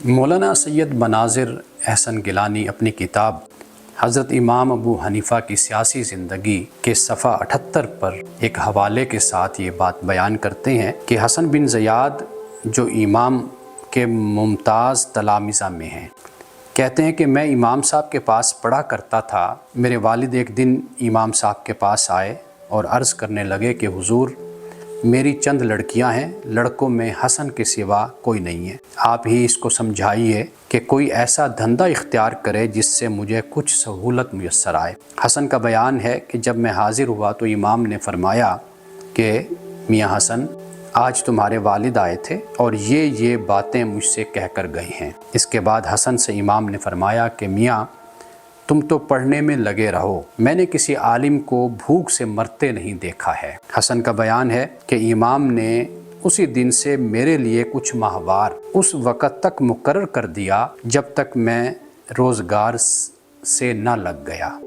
مولانا سید بناظر احسن گیلانی اپنی کتاب حضرت امام ابو حنیفہ کی سیاسی زندگی کے صفحہ 78 پر ایک حوالے کے ساتھ یہ بات بیان کرتے ہیں کہ حسن بن زیاد جو امام کے ممتاز تلامذہ میں ہیں، کہتے ہیں کہ میں امام صاحب کے پاس پڑھا کرتا تھا۔ میرے والد ایک دن امام صاحب کے پاس آئے اور عرض کرنے لگے کہ حضور، میری چند لڑکیاں ہیں، لڑکوں میں حسن کے سوا کوئی نہیں ہے، آپ ہی اس کو سمجھائیے کہ کوئی ایسا دھندا اختیار کرے جس سے مجھے کچھ سہولت میسر آئے۔ حسن کا بیان ہے کہ جب میں حاضر ہوا تو امام نے فرمایا کہ میاں حسن، آج تمہارے والد آئے تھے اور یہ باتیں مجھ سے کہہ کر گئے ہیں۔ اس کے بعد حسن سے امام نے فرمایا کہ میاں، تم تو پڑھنے میں لگے رہو، میں نے کسی عالم کو بھوک سے مرتے نہیں دیکھا ہے۔ حسن کا بیان ہے کہ امام نے اسی دن سے میرے لیے کچھ ماہوار اس وقت تک مقرر کر دیا جب تک میں روزگار سے نہ لگ گیا۔